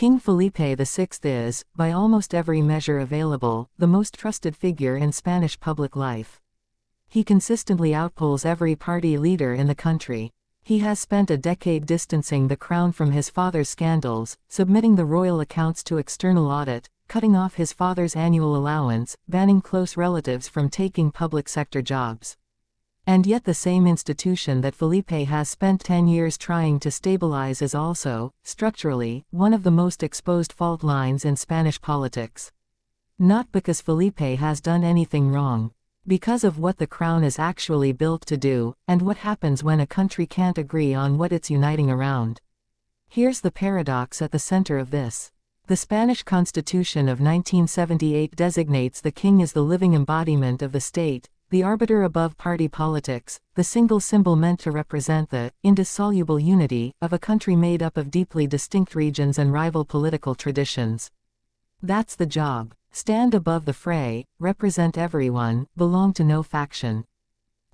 King Felipe VI is, by almost every measure available, the most trusted figure in Spanish public life. He consistently outpolls every party leader in the country. He has spent a decade distancing the crown from his father's scandals, submitting the royal accounts to external audit, cutting off his father's annual allowance, banning close relatives from taking public sector jobs. And yet the same institution that Felipe has spent 10 years trying to stabilize is also, structurally, one of the most exposed fault lines in Spanish politics. Not because Felipe has done anything wrong. Because of what the crown is actually built to do, and what happens when a country can't agree on what it's uniting around. Here's the paradox at the center of this. The Spanish Constitution of 1978 designates the king as the living embodiment of the state, the arbiter above party politics, the single symbol meant to represent the indissoluble unity of a country made up of deeply distinct regions and rival political traditions. That's the job. Stand above the fray, represent everyone, belong to no faction.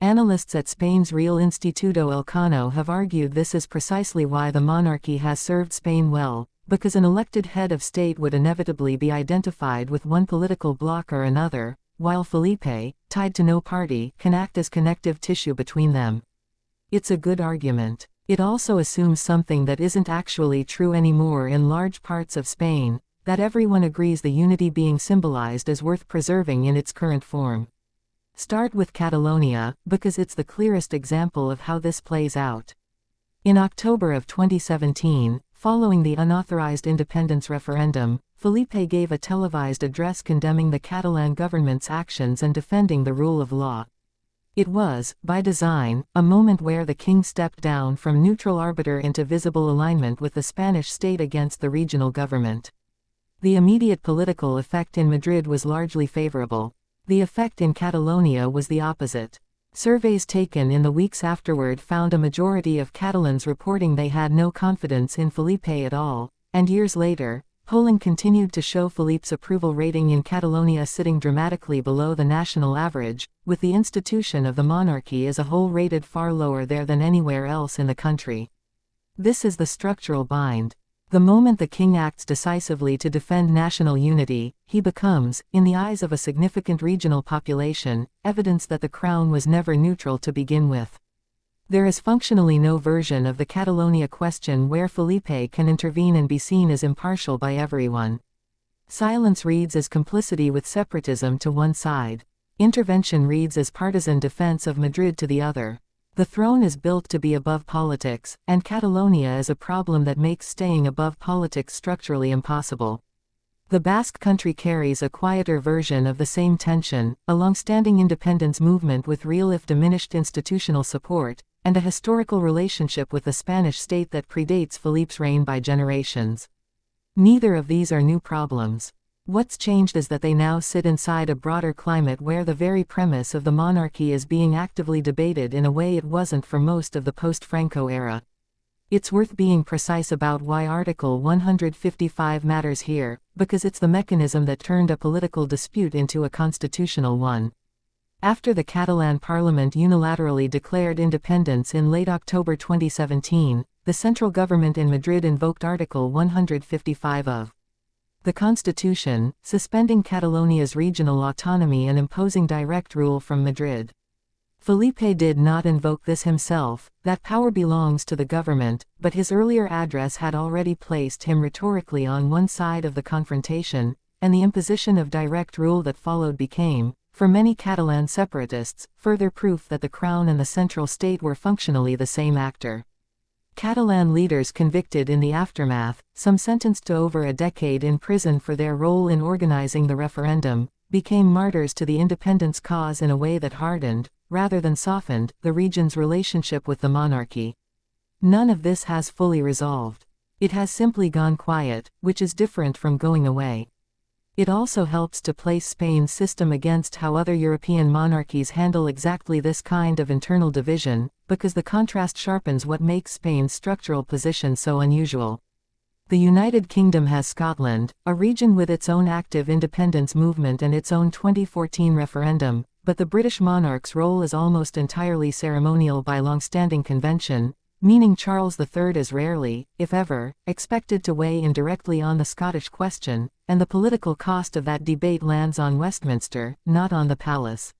Analysts at Spain's Real Instituto Elcano have argued this is precisely why the monarchy has served Spain well, because an elected head of state would inevitably be identified with one political bloc or another, while Felipe, tied to no party, can act as connective tissue between them. It's a good argument. It also assumes something that isn't actually true anymore in large parts of Spain, that everyone agrees the unity being symbolized is worth preserving in its current form. Start with Catalonia, because it's the clearest example of how this plays out. In October of 2017, following the unauthorized independence referendum, Felipe gave a televised address condemning the Catalan government's actions and defending the rule of law. It was, by design, a moment where the king stepped down from neutral arbiter into visible alignment with the Spanish state against the regional government. The immediate political effect in Madrid was largely favorable. The effect in Catalonia was the opposite. Surveys taken in the weeks afterward found a majority of Catalans reporting they had no confidence in Felipe at all, and years later, polling continued to show Felipe's approval rating in Catalonia sitting dramatically below the national average, with the institution of the monarchy as a whole rated far lower there than anywhere else in the country. This is the structural bind. The moment the king acts decisively to defend national unity, he becomes, in the eyes of a significant regional population, evidence that the crown was never neutral to begin with. There is functionally no version of the Catalonia question where Felipe can intervene and be seen as impartial by everyone. Silence reads as complicity with separatism to one side. Intervention reads as partisan defense of Madrid to the other. The throne is built to be above politics, and Catalonia is a problem that makes staying above politics structurally impossible. The Basque country carries a quieter version of the same tension, a long-standing independence movement with real if diminished institutional support, and a historical relationship with the Spanish state that predates Felipe's reign by generations. Neither of these are new problems. What's changed is that they now sit inside a broader climate where the very premise of the monarchy is being actively debated in a way it wasn't for most of the post-Franco era. It's worth being precise about why Article 155 matters here, because it's the mechanism that turned a political dispute into a constitutional one. After the Catalan parliament unilaterally declared independence in late October 2017, the central government in Madrid invoked Article 155 of the Constitution, suspending Catalonia's regional autonomy and imposing direct rule from Madrid. Felipe did not invoke this himself, that power belongs to the government, but his earlier address had already placed him rhetorically on one side of the confrontation, and the imposition of direct rule that followed became, for many Catalan separatists, further proof that the crown and the central state were functionally the same actor. Catalan leaders convicted in the aftermath, some sentenced to over a decade in prison for their role in organizing the referendum, became martyrs to the independence cause in a way that hardened, rather than softened, the region's relationship with the monarchy. None of this has fully resolved. It has simply gone quiet, which is different from going away. It also helps to place Spain's system against how other European monarchies handle exactly this kind of internal division, because the contrast sharpens what makes Spain's structural position so unusual. The United Kingdom has Scotland, a region with its own active independence movement and its own 2014 referendum, but the British monarch's role is almost entirely ceremonial by long-standing convention, meaning Charles III is rarely, if ever, expected to weigh in directly on the Scottish question, and the political cost of that debate lands on Westminster, not on the palace.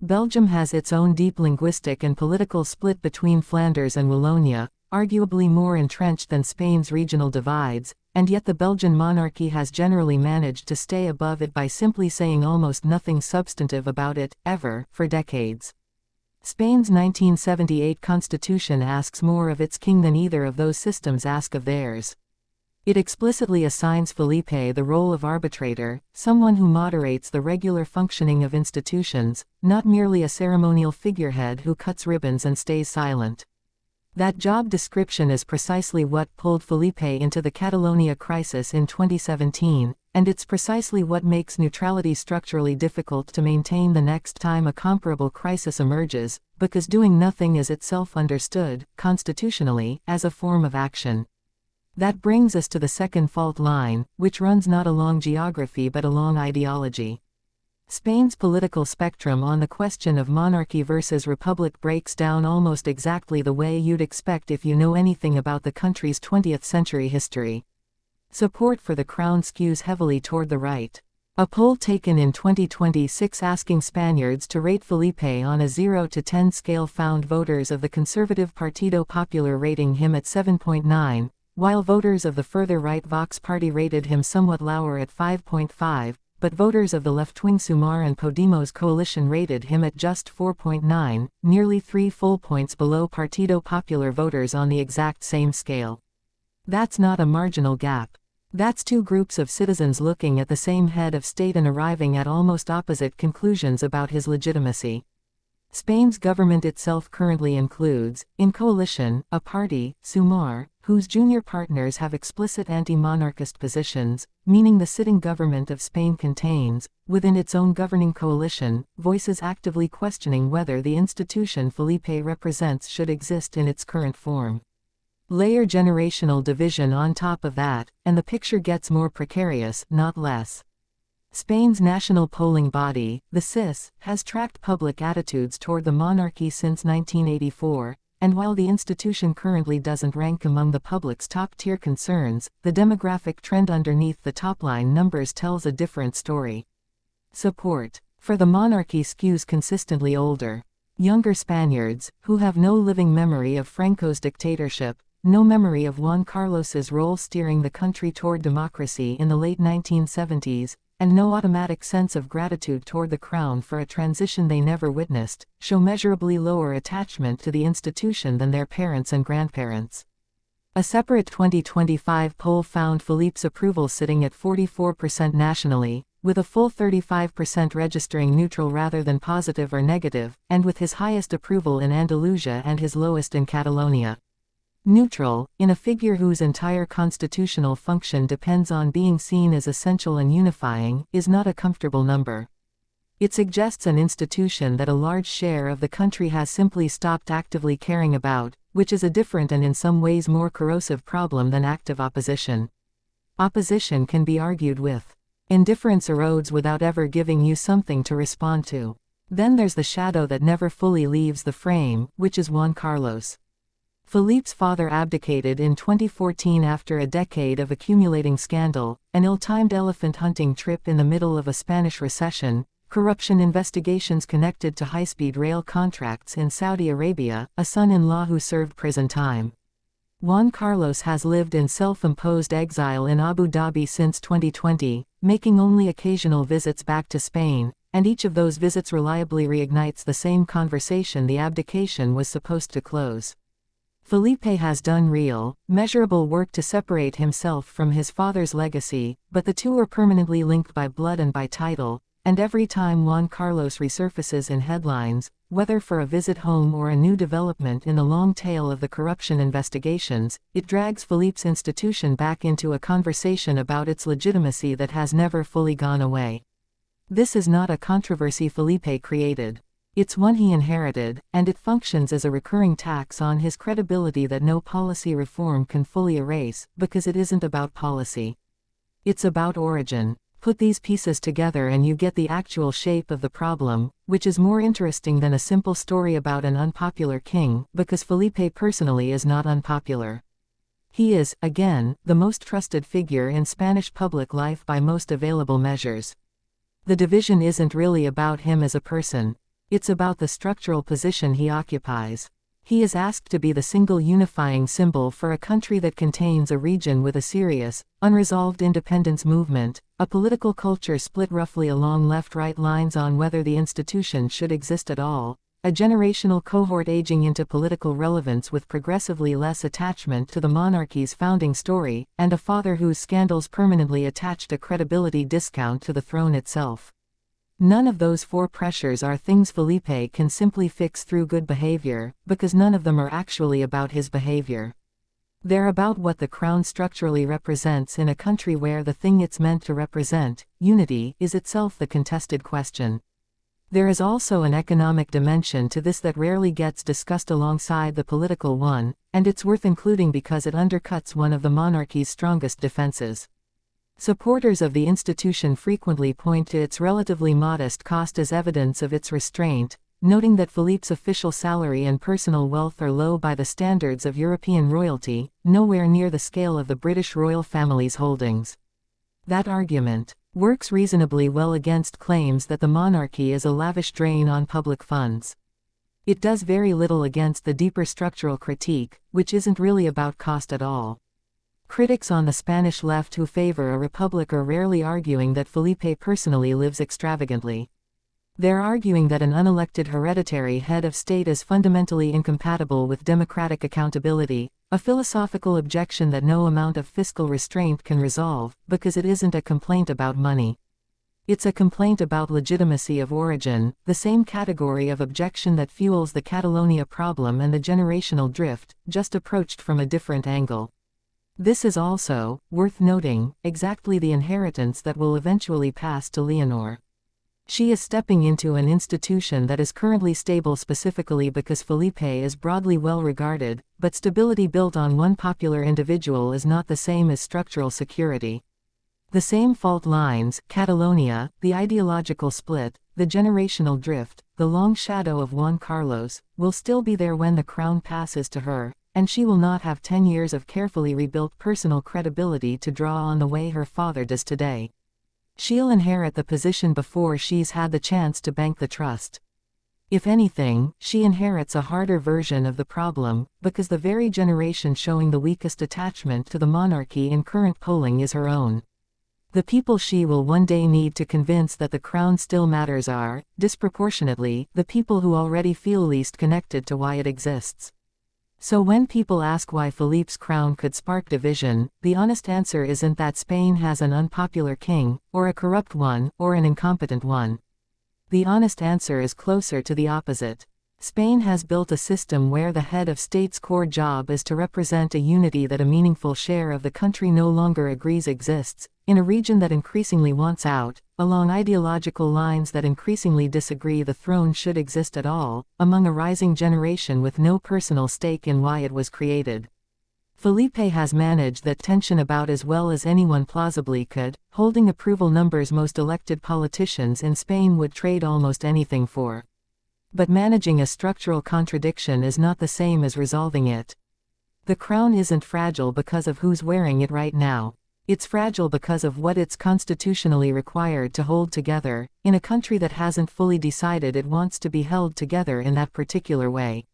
Belgium has its own deep linguistic and political split between Flanders and Wallonia, arguably more entrenched than Spain's regional divides, and yet the Belgian monarchy has generally managed to stay above it by simply saying almost nothing substantive about it, ever, for decades. Spain's 1978 constitution asks more of its king than either of those systems ask of theirs. It explicitly assigns Felipe the role of arbitrator, someone who moderates the regular functioning of institutions, not merely a ceremonial figurehead who cuts ribbons and stays silent. That job description is precisely what pulled Felipe into the Catalonia crisis in 2017, and it's precisely what makes neutrality structurally difficult to maintain the next time a comparable crisis emerges, because doing nothing is itself understood, constitutionally, as a form of action. That brings us to the second fault line, which runs not along geography but along ideology. Spain's political spectrum on the question of monarchy versus republic breaks down almost exactly the way you'd expect if you know anything about the country's 20th century history. Support for the crown skews heavily toward the right. A poll taken in 2026 asking Spaniards to rate Felipe on a 0 to 10 scale found voters of the conservative Partido Popular rating him at 7.9, while voters of the further right Vox party rated him somewhat lower at 5.5, but voters of the left-wing Sumar and Podemos coalition rated him at just 4.9, nearly 3 full points below Partido Popular voters on the exact same scale. That's not a marginal gap. That's two groups of citizens looking at the same head of state and arriving at almost opposite conclusions about his legitimacy. Spain's government itself currently includes, in coalition, a party, Sumar, whose junior partners have explicit anti-monarchist positions, meaning the sitting government of Spain contains, within its own governing coalition, voices actively questioning whether the institution Felipe represents should exist in its current form. Layer generational division on top of that, and the picture gets more precarious, not less. Spain's national polling body, the CIS, has tracked public attitudes toward the monarchy since 1984, and while the institution currently doesn't rank among the public's top-tier concerns, the demographic trend underneath the top-line numbers tells a different story. Support for the monarchy skews consistently older. Younger Spaniards, who have no living memory of Franco's dictatorship, no memory of Juan Carlos's role steering the country toward democracy in the late 1970s, and no automatic sense of gratitude toward the crown for a transition they never witnessed, show measurably lower attachment to the institution than their parents and grandparents. A separate 2025 poll found Felipe's approval sitting at 44% nationally, with a full 35% registering neutral rather than positive or negative, and with his highest approval in Andalusia and his lowest in Catalonia. Neutral, in a figure whose entire constitutional function depends on being seen as essential and unifying, is not a comfortable number. It suggests an institution that a large share of the country has simply stopped actively caring about, which is a different and in some ways more corrosive problem than active opposition. Opposition can be argued with. Indifference erodes without ever giving you something to respond to. Then there's the shadow that never fully leaves the frame, which is Juan Carlos. Felipe's father abdicated in 2014 after a decade of accumulating scandal, an ill-timed elephant hunting trip in the middle of a Spanish recession, corruption investigations connected to high-speed rail contracts in Saudi Arabia, a son-in-law who served prison time. Juan Carlos has lived in self-imposed exile in Abu Dhabi since 2020, making only occasional visits back to Spain, and each of those visits reliably reignites the same conversation the abdication was supposed to close. Felipe has done real, measurable work to separate himself from his father's legacy, but the two are permanently linked by blood and by title, and every time Juan Carlos resurfaces in headlines, whether for a visit home or a new development in the long tail of the corruption investigations, it drags Felipe's institution back into a conversation about its legitimacy that has never fully gone away. This is not a controversy Felipe created. It's one he inherited, and it functions as a recurring tax on his credibility that no policy reform can fully erase, because it isn't about policy. It's about origin. Put these pieces together and you get the actual shape of the problem, which is more interesting than a simple story about an unpopular king, because Felipe personally is not unpopular. He is, again, the most trusted figure in Spanish public life by most available measures. The division isn't really about him as a person. It's about the structural position he occupies. He is asked to be the single unifying symbol for a country that contains a region with a serious, unresolved independence movement, a political culture split roughly along left-right lines on whether the institution should exist at all, a generational cohort aging into political relevance with progressively less attachment to the monarchy's founding story, and a father whose scandals permanently attached a credibility discount to the throne itself. None of those four pressures are things Felipe can simply fix through good behavior, because none of them are actually about his behavior. They're about what the crown structurally represents in a country where the thing it's meant to represent, unity, is itself the contested question. There is also an economic dimension to this that rarely gets discussed alongside the political one, and it's worth including because it undercuts one of the monarchy's strongest defenses. Supporters of the institution frequently point to its relatively modest cost as evidence of its restraint, noting that Philippe's official salary and personal wealth are low by the standards of European royalty, nowhere near the scale of the British royal family's holdings. That argument works reasonably well against claims that the monarchy is a lavish drain on public funds. It does very little against the deeper structural critique, which isn't really about cost at all. Critics on the Spanish left who favor a republic are rarely arguing that Felipe personally lives extravagantly. They're arguing that an unelected hereditary head of state is fundamentally incompatible with democratic accountability, a philosophical objection that no amount of fiscal restraint can resolve, because it isn't a complaint about money. It's a complaint about legitimacy of origin, the same category of objection that fuels the Catalonia problem and the generational drift, just approached from a different angle. This is also, worth noting, exactly the inheritance that will eventually pass to Leonor. She is stepping into an institution that is currently stable specifically because Felipe is broadly well regarded, but stability built on one popular individual is not the same as structural security. The same fault lines, Catalonia, the ideological split, the generational drift, the long shadow of Juan Carlos, will still be there when the crown passes to her, and she will not have 10 years of carefully rebuilt personal credibility to draw on the way her father does today. She'll inherit the position before she's had the chance to bank the trust. If anything, she inherits a harder version of the problem, because the very generation showing the weakest attachment to the monarchy in current polling is her own. The people she will one day need to convince that the crown still matters are, disproportionately, the people who already feel least connected to why it exists. So when people ask why Felipe's crown could spark division, the honest answer isn't that Spain has an unpopular king, or a corrupt one, or an incompetent one. The honest answer is closer to the opposite. Spain has built a system where the head of state's core job is to represent a unity that a meaningful share of the country no longer agrees exists, in a region that increasingly wants out, along ideological lines that increasingly disagree the throne should exist at all, among a rising generation with no personal stake in why it was created. Felipe has managed that tension about as well as anyone plausibly could, holding approval numbers most elected politicians in Spain would trade almost anything for. But managing a structural contradiction is not the same as resolving it. The crown isn't fragile because of who's wearing it right now. It's fragile because of what it's constitutionally required to hold together, in a country that hasn't fully decided it wants to be held together in that particular way.